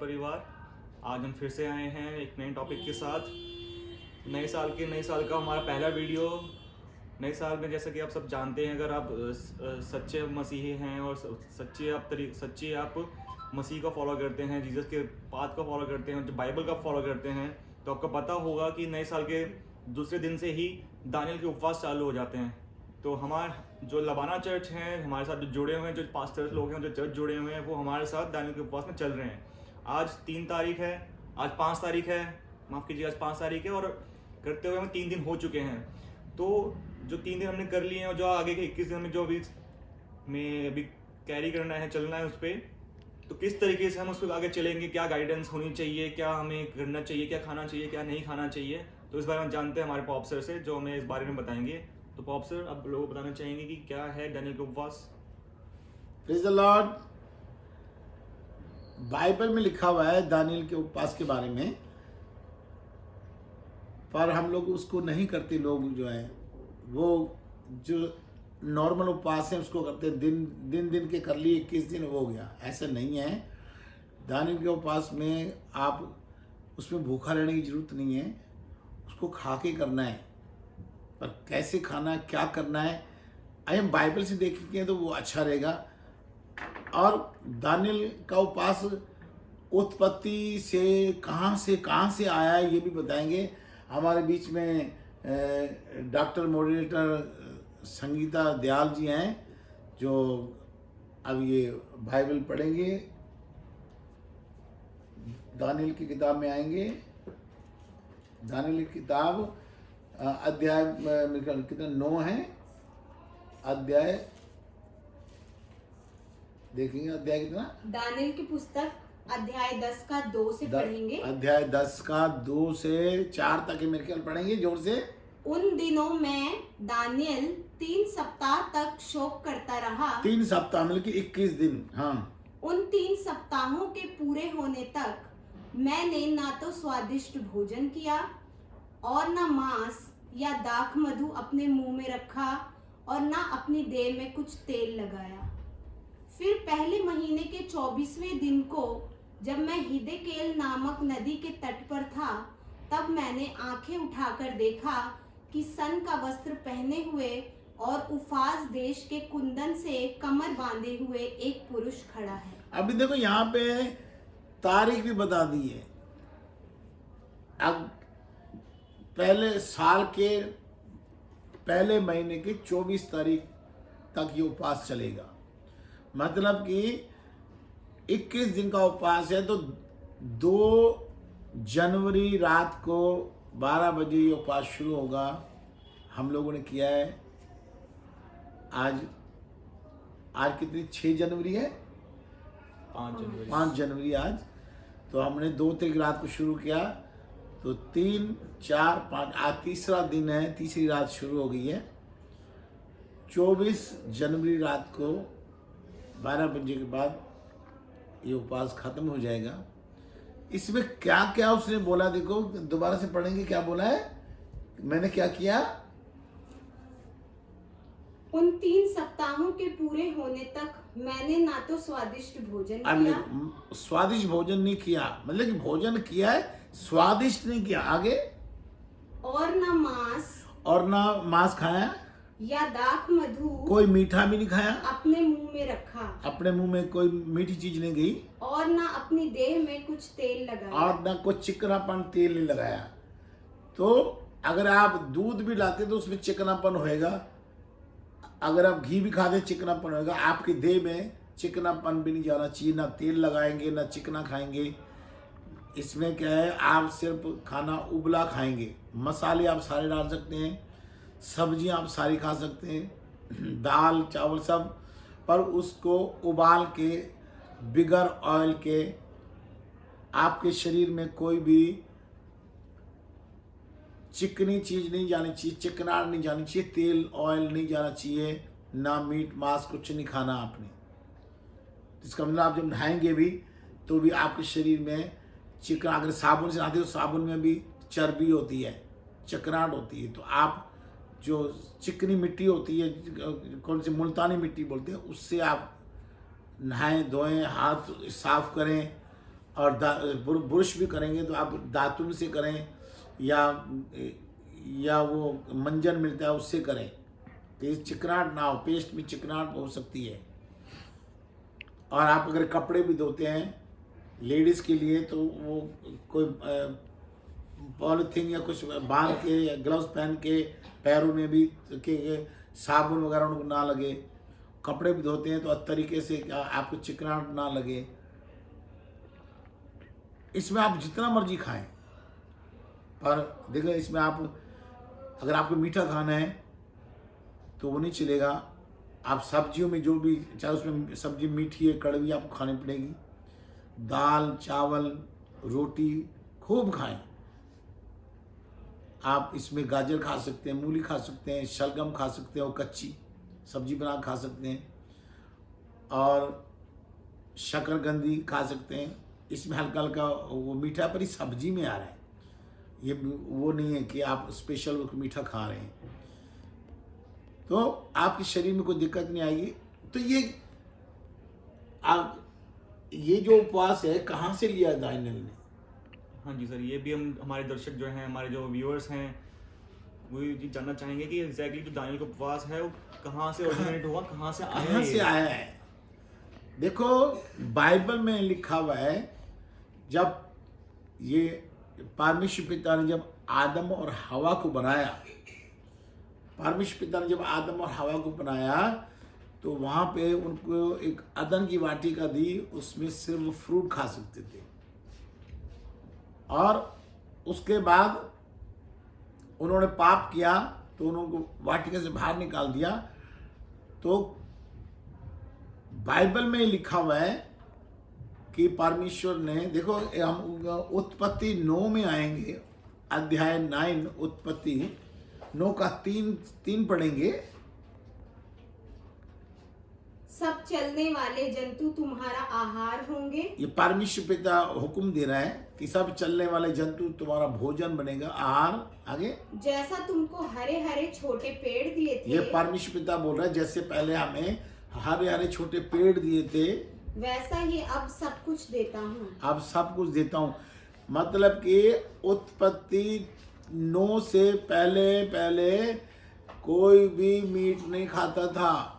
परिवार, आज हम फिर से आए हैं एक नए टॉपिक के साथ। नए साल का हमारा पहला वीडियो। नए साल में जैसा कि आप सब जानते हैं, अगर आप सच्चे मसीही हैं और सच्चे आप मसीह का फॉलो करते हैं, जीसस के पाथ का फॉलो करते हैं, जो बाइबल का फॉलो करते हैं, तो आपको पता होगा कि नए साल के दूसरे दिन से ही दानियल के उपवास चालू हो जाते हैं। तो हमारे जो लबाना चर्च हैं, हमारे साथ जो जुड़े हुए हैं, जो पास्टर्स लोग हैं, जो चर्च जुड़े हुए हैं, वो हमारे साथ दानियल के उपवास में चल रहे हैं। आज 3 तारीख है, आज 5 तारीख है, माफ़ कीजिए, आज 5 तारीख है और करते हुए हमें 3 दिन हो चुके हैं। तो जो 3 दिन हमने कर लिए हैं और जो आगे के 21 दिन में जो अभी कैरी करना है, चलना है उस पर, तो किस तरीके से हम उस पर आगे चलेंगे, क्या गाइडेंस होनी चाहिए, क्या हमें करना चाहिए, क्या खाना चाहिए, क्या नहीं खाना चाहिए, तो इस बारे में जानते हैं हमारे पॉप सर से, जो हमें इस बारे में बताएंगे। तो पॉप सर, आप लोगों को बताना चाहेंगे कि क्या है दानियल का उपवास? Praise the Lord. बाइबल में लिखा हुआ है दानियल के उपवास के बारे में, पर हम लोग उसको नहीं करते। लोग जो है वो जो नॉर्मल उपवास है उसको करते हैं, दिन के कर लिए, 21 दिन हो गया, ऐसा नहीं है। दानियल के उपवास में आप उसमें भूखा रहने की जरूरत नहीं है, उसको खा के करना है। पर कैसे खाना है, क्या करना है, अगर हम बाइबल से देखेंगे तो वो अच्छा रहेगा। और दानियल का उपवास उत्पत्ति से कहाँ से आया है ये भी बताएंगे। हमारे बीच में डॉक्टर मॉडरेटर संगीता दयाल जी हैं, जो अब ये बाइबल पढ़ेंगे, दानियल की किताब में आएंगे। दानियल की किताब अध्याय कितना 9 है, अध्याय देखेंगे। अध्याय कितना? दानियल की पुस्तक अध्याय 10 का 2 से पढ़ेंगे। अध्याय 10 का 2 से 4 तक मेरे ख्याल पढ़ेंगे जोर से। उन दिनों में दानियल 3 सप्ताह तक शोक करता रहा। 3 सप्ताह मतलब कि 21 दिन। हाँ। उन 3 सप्ताहों के पूरे होने तक मैंने ना तो स्वादिष्ट भोजन किया और ना मांस या दाख मधु अपने मुंह में रखा और ना अपनी देह में कुछ तेल लगाया। फिर पहले महीने के 24वें दिन को, जब मैं हिदेकेल नामक नदी के तट पर था, तब मैंने आंखें उठाकर देखा कि सन का वस्त्र पहने हुए और उफाज देश के कुंदन से कमर बांधे हुए एक पुरुष खड़ा है। अभी देखो यहाँ पे तारीख भी बता दी है। अब पहले साल के पहले महीने की 24 तारीख तक ये उपवास चलेगा। मतलब कि 21 दिन का उपवास है, तो 2 जनवरी रात को 12 बजे ये उपवास शुरू होगा। हम लोगों ने किया है। आज कितनी 6 जनवरी है? 5 जनवरी आज। तो हमने 2 तारीख रात को शुरू किया, तो 3, 4, 5 आज तीसरा दिन है, तीसरी रात शुरू हो गई है। 24 जनवरी रात को 12 बजे के बाद ये उपवास खत्म हो जाएगा। इसमें क्या क्या उसने बोला, देखो दोबारा से पढ़ेंगे। क्या बोला है? मैंने क्या किया? उन 3 सप्ताहों के पूरे होने तक मैंने ना तो स्वादिष्ट भोजन किया, स्वादिष्ट भोजन नहीं किया, मतलब कि भोजन किया है, स्वादिष्ट नहीं किया। आगे? और ना मांस खाया या दाख मधु, कोई मीठा भी नहीं खाया, अपने मुंह में रखा, अपने मुंह में कोई मीठी चीज नहीं गई, और ना अपनी देह में कुछ तेल लगाया, और ना कोई चिकनापन तेल नहीं लगाया। तो अगर आप दूध भी लाते तो उसमें चिकनापन होएगा, अगर आप घी भी खाते चिकनापन होएगा। आपकी देह में चिकनापन भी नहीं जाना चाहिए। ना तेल लगाएंगे ना चिकना खाएंगे। इसमें क्या है, आप सिर्फ खाना उबला खाएंगे। मसाले आप सारे डाल सकते हैं, सब्जियां आप सारी खा सकते हैं, दाल चावल सब, पर उसको उबाल के बिगर ऑयल के। आपके शरीर में कोई भी चिकनी चीज नहीं जानी चाहिए, चिकनाहट नहीं जानी चाहिए, तेल ऑयल नहीं जाना चाहिए, ना मीट मांस कुछ नहीं खाना आपने। इसका मतलब आप जब नहाएंगे भी तो भी आपके शरीर में चिकना, अगर साबुन से नहाते तो साबुन में भी चर्बी होती है, चिकनाहट होती है। तो आप जो चिकनी मिट्टी होती है, कौन सी मुल्तानी मिट्टी बोलते हैं, उससे आप नहाएं धोएं, हाथ साफ करें और ब्रश भी करेंगे तो आप दातुन से करें या वो मंजन मिलता है उससे करें, तो इस चिकनाहट ना हो, पेस्ट में चिकनाहट हो सकती है। और आप अगर कपड़े भी धोते हैं लेडीज़ के लिए तो वो कोई पॉलीथीन या कुछ बांध के या ग्लव्स पहन के पैरों में भी के साबुन वगैरह उनको ना लगे। कपड़े भी धोते हैं तो अच्छे तरीके से आपको चिकनाहट ना लगे। इसमें आप जितना मर्जी खाएं, पर देखो इसमें आप अगर आपको मीठा खाना है तो वो नहीं चलेगा। आप सब्जियों में जो भी, चाहे उसमें सब्जी मीठी है कड़वी, आपको खानी पड़ेगी। दाल चावल रोटी खूब खाएं। आप इसमें गाजर खा सकते हैं, मूली खा सकते हैं, शलगम खा सकते हो, कच्ची सब्जी बना खा सकते हैं, और शकरकंदी खा सकते हैं। इसमें हल्का हल्का वो मीठा पर ही सब्जी में आ रहा है, ये वो नहीं है कि आप स्पेशल मीठा खा रहे हैं, तो आपके शरीर में कोई दिक्कत नहीं आएगी। तो ये जो उपवास है कहाँ से लिया दानियल ने? हाँ जी सर, ये भी हमारे दर्शक जो हैं, हमारे जो व्यूअर्स हैं, वो ये जानना चाहेंगे कि एग्जैक्टली जो दानियल का उपवास है वो कहाँ से ओरिजिनेट हुआ, कहाँ से आया कहाँ से आया है? देखो बाइबल में लिखा हुआ है, जब ये परमेश्वर पिता ने जब आदम और हवा को बनाया, परमेश्वर पिता ने जब आदम और हवा को बनाया तो वहाँ पे उनको एक अदन की वाटिका दी, उसमें सिर्फ फ्रूट खा सकते थे। और उसके बाद उन्होंने पाप किया तो उनको वाटिका से बाहर निकाल दिया। तो बाइबल में लिखा हुआ है कि परमेश्वर ने, देखो हम उत्पत्ति 9 में आएंगे, अध्याय 9 उत्पत्ति 9 का 3 पढ़ेंगे। सब चलने वाले जंतु तुम्हारा आहार होंगे। ये परमेश्वर पिता हुक्म दे रहा है कि सब चलने वाले जंतु तुम्हारा भोजन बनेगा, आहार। आगे, जैसा तुमको हरे हरे छोटे पेड़ दिए थे, ये परमेश्वर पिता बोल रहा है, जैसे पहले हमें हरे हरे छोटे पेड़ दिए थे, वैसा ही अब सब कुछ देता हूँ। अब सब कुछ देता हूँ। मतलब कि उत्पत्ति 9 से पहले कोई भी मीट नहीं खाता था।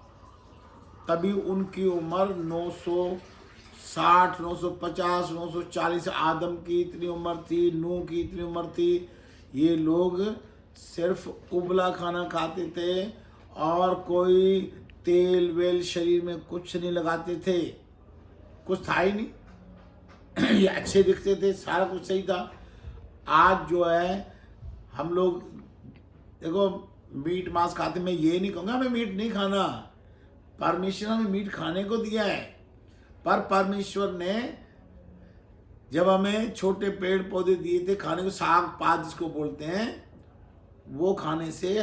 तभी उनकी उम्र 960, 950, 940, आदम की इतनी उम्र थी, नूह की इतनी उम्र थी। ये लोग सिर्फ उबला खाना खाते थे और कोई तेल वेल शरीर में कुछ नहीं लगाते थे, कुछ था ही नहीं। ये अच्छे दिखते थे, सारा कुछ सही था। आज जो है हम लोग देखो मीट मांस खाते, मैं ये नहीं कहूँगा हमें मीट नहीं खाना, परमेश्वर ने मीट खाने को दिया है। पर परमेश्वर ने जब हमें छोटे पेड़ पौधे दिए थे खाने को, साग पात जिसको बोलते हैं, वो खाने से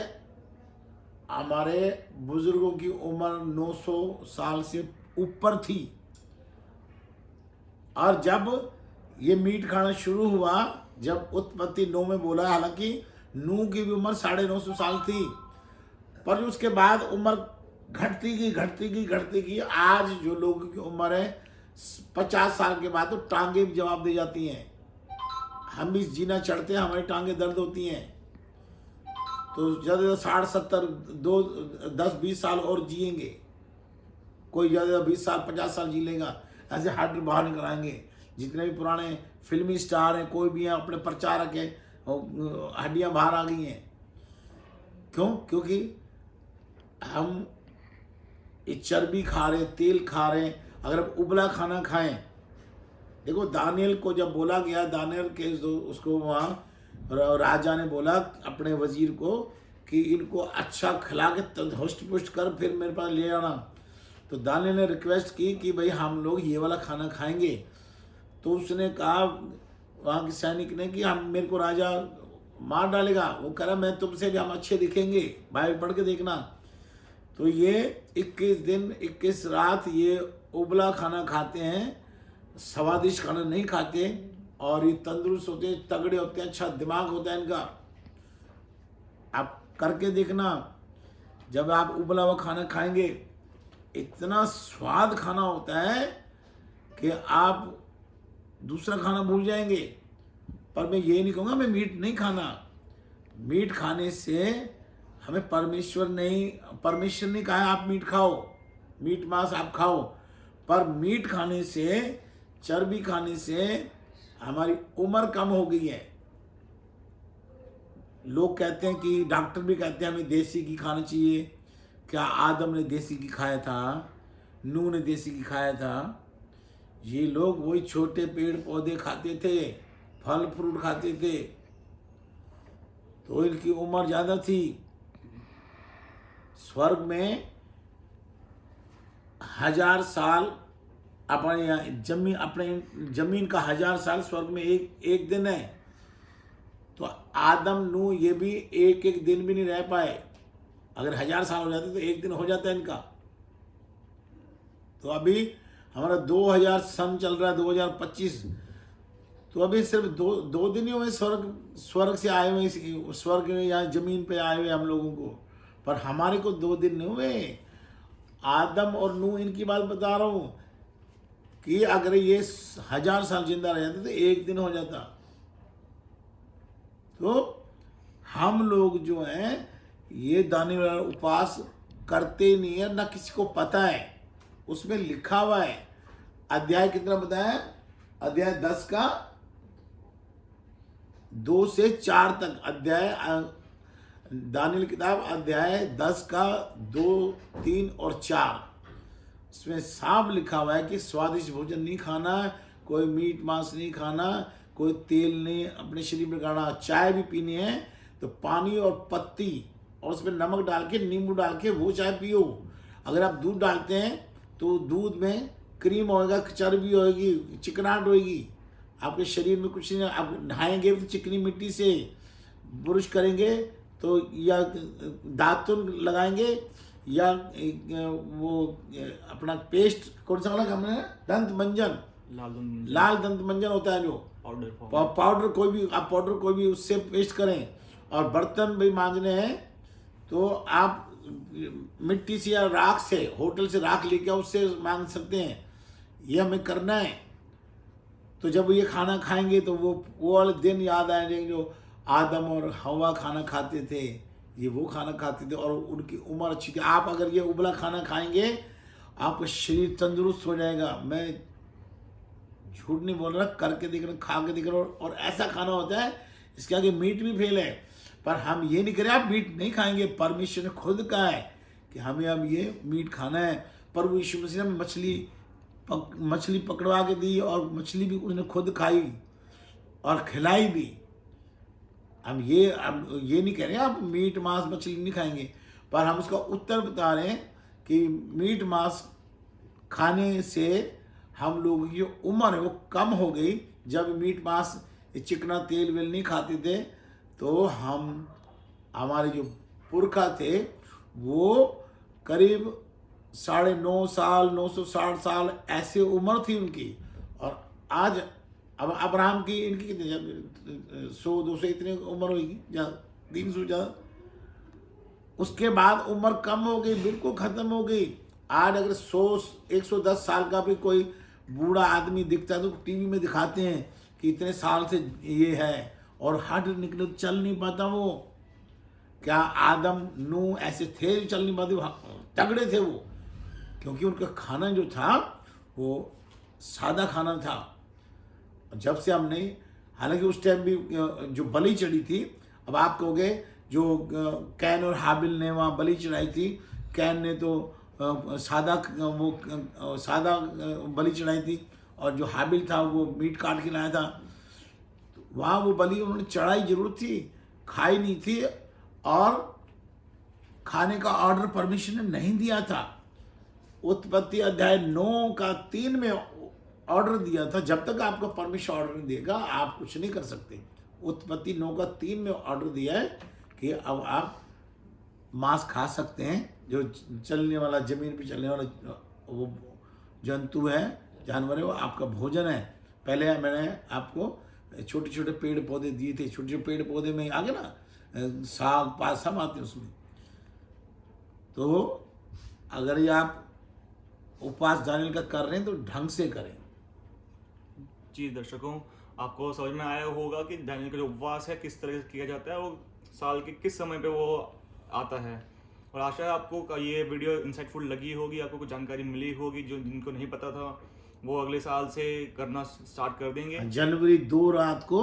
हमारे बुजुर्गों की उम्र 900 साल से ऊपर थी। और जब ये मीट खाना शुरू हुआ, जब उत्पत्ति 9 में बोला, हालांकि नूह की भी उम्र 950 साल थी, पर उसके बाद उम्र घटती गई। आज जो लोगों की उम्र है 50 साल के बाद तो टांगे भी जवाब दे जाती हैं। हम भी जीना चढ़ते हैं, हमारी टांगे दर्द होती हैं, तो ज़्यादा 60, 70, 10, 20 साल और जिएंगे। कोई ज़्यादा 20 साल 50 साल जी लेगा। ऐसे हड्डी बाहर निकल आएंगे। जितने भी पुराने फिल्मी स्टार हैं, कोई भी हैं, अपने प्रचारक हैं, हड्डियाँ बाहर आ गई हैं। क्यों? क्योंकि हम ये चर्बी खा रहे, तेल खा रहे। अगर आप उबला खाना खाएं, देखो दानियल को जब बोला गया, दानियल के उसको वहाँ राजा ने बोला अपने वजीर को कि इनको अच्छा खिला के होस्ट पुष्ट कर फिर मेरे पास ले आना। तो दानियल ने रिक्वेस्ट की कि भाई हम लोग ये वाला खाना खाएंगे। तो उसने कहा वहाँ के सैनिक ने कि हम मेरे को राजा मार डालेगा। वो कह रहा मैं तुमसे भी हम अच्छे दिखेंगे, बाइबल पढ़ के देखना। तो ये 21 दिन 21 रात ये उबला खाना खाते हैं, स्वादिष्ट खाना नहीं खाते, और ये तंदुरुस्त होते हैं, तगड़े होते हैं, अच्छा दिमाग होता है इनका। आप करके देखना, जब आप उबला हुआ खाना खाएंगे इतना स्वाद खाना होता है कि आप दूसरा खाना भूल जाएंगे। पर मैं ये नहीं कहूँगा मैं मीट नहीं खाना। मीट खाने से हमें परमेश्वर नहीं कहा आप मीट खाओ, मीट मांस आप खाओ। पर मीट खाने से, चर्बी खाने से हमारी उम्र कम हो गई है। लोग कहते हैं कि डॉक्टर भी कहते हैं हमें देसी घी खाना चाहिए। क्या आदम ने देसी घी खाया था? नूह ने देसी घी खाया था? ये लोग वही छोटे पेड़ पौधे खाते थे, फल फ्रूट खाते थे, तो इनकी उम्र ज़्यादा थी। स्वर्ग में 1000 साल अपने जमीन का 1000 साल स्वर्ग में एक दिन है। तो आदम नूह ये भी एक दिन भी नहीं रह पाए। अगर 1000 साल हो जाते तो एक दिन हो जाता है इनका। तो अभी हमारा 2000 सन चल रहा है, 2025। तो अभी सिर्फ दो दिन ही हुए स्वर्ग से आए हुए, स्वर्ग में यहाँ जमीन पे आए हुए हम लोगों को। पर हमारे को 2 दिन नहीं हुए। आदम और नूह इनकी बात बता रहा हूँ कि अगर ये 1000 साल जिंदा रह जाते तो एक दिन हो जाता। तो हम लोग जो हैं ये दाने वाला उपवास करते नहीं है, ना किसी को पता है। उसमें लिखा हुआ है, अध्याय कितना बताया? अध्याय 10 का 2 से 4 तक। अध्याय दानियल किताब अध्याय 10 का 2, 3 और 4। इसमें साफ लिखा हुआ है कि स्वादिष्ट भोजन नहीं खाना, कोई मीट मांस नहीं खाना, कोई तेल नहीं अपने शरीर में गाना। चाय भी पीनी है तो पानी और पत्ती और उसमें नमक डाल के, नींबू डाल के वो चाय पियो। अगर आप दूध डालते हैं तो दूध में क्रीम होएगा, चर्बी होएगी, चिकनाहट होएगी, आपके शरीर में कुछ नहीं। आप नहाएंगे तो चिकनी मिट्टी से, ब्रश करेंगे तो या दातुन लगाएंगे या वो अपना पेस्ट कौन सा वाला हमने, दंत मंजन, लाल दंत मंजन होता है जो पाउडर, कोई भी आप पाउडर कोई भी उससे पेस्ट करें। और बर्तन भी मांजने हैं तो आप मिट्टी से या राख से, होटल से राख लेके उससे मांग सकते हैं। ये हमें करना है। तो जब ये खाना खाएंगे तो वो वाले दिन याद आएंगे जो आदम और हवा खाना खाते थे, ये वो खाना खाते थे और उनकी उम्र अच्छी थी। आप अगर ये उबला खाना खाएंगे आपका शरीर तंदुरुस्त हो जाएगा। मैं झूठ नहीं बोल रहा, करके देख रहा, खा के देख रहा। और ऐसा खाना होता है इसके आगे मीट भी फेल है। पर हम ये नहीं करें आप मीट नहीं खाएंगे। परमेश्वर ने खुद कहा है कि हमें अब ये मीट खाना है। प्रभु यीशु मसीह ने मछली पकड़वा के दी और मछली भी उसने खुद खाई और खिलाई भी। हम ये नहीं कह रहे आप मीट मांस मछली नहीं खाएंगे, पर हम उसका उत्तर बता रहे हैं कि मीट मांस खाने से हम लोगों की उम्र है वो कम हो गई। जब मीट मांस चिकना तेल वेल नहीं खाते थे तो हमारे जो पुरखा थे वो करीब 9.5 साल, 960 साल ऐसे उम्र थी उनकी। और आज अब अब्राहम की इनकी कितनी 100-200 इतनी उम्र होगी, ज़्यादा 300 ज़्यादा। उसके बाद उम्र कम हो गई, बिल्कुल ख़त्म हो गई। आज अगर 110 साल का भी कोई बूढ़ा आदमी दिखता है तो टीवी में दिखाते हैं कि इतने साल से ये है और हट निकले, चल नहीं पाता वो। क्या आदम नूह ऐसे थे, चल नहीं पाते, तगड़े थे वो, क्योंकि उनका खाना जो था वो सादा खाना था। जब से हमने, हालांकि उस टाइम भी जो बलि चढ़ी थी, अब आप कहोगे जो कैन और हाबिल ने वहाँ बलि चढ़ाई थी, कैन ने तो सादा बलि चढ़ाई थी और जो हाबिल था वो मीट काट के लाया था। तो वहाँ वो बलि उन्होंने चढ़ाई जरूर थी, खाई नहीं थी। और खाने का ऑर्डर परमेश्वर ने नहीं दिया था। उत्पत्ति अध्याय 9 का 3 में ऑर्डर दिया था। जब तक आपको परमेश्वर ऑर्डर नहीं देगा आप कुछ नहीं कर सकते। उत्पत्ति 9 का 3 में ऑर्डर दिया है कि अब आप मांस खा सकते हैं। जो चलने वाला, जमीन पे चलने वाला वो जंतु है, जानवर है, वो आपका भोजन है। पहले मैंने आपको छोटे छोटे पेड़ पौधे दिए थे। छोटे छोटे पेड़ पौधे में आगे ना साग पात सब आते हैं उसमें। तो अगर ये आप उपवास दानियल का कर रहे हैं तो ढंग से करें। जी दर्शकों, आपको समझ में आया होगा कि दानियल का जो उपवास है किस तरह से किया जाता है, वो साल के किस समय पे वो आता है। और आशा है आपको ये वीडियो इंसाइटफुल लगी होगी, आपको कुछ जानकारी मिली होगी। जो जिनको नहीं पता था वो अगले साल से करना स्टार्ट कर देंगे। जनवरी 2 रात को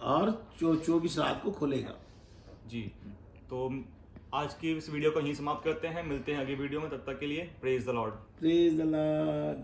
और 24 रात को खुलेगा। जी, तो आज की इस वीडियो को यहीं समाप्त करते हैं। मिलते हैं अगली वीडियो में, तब तक के लिए praise the Lord. Praise the Lord.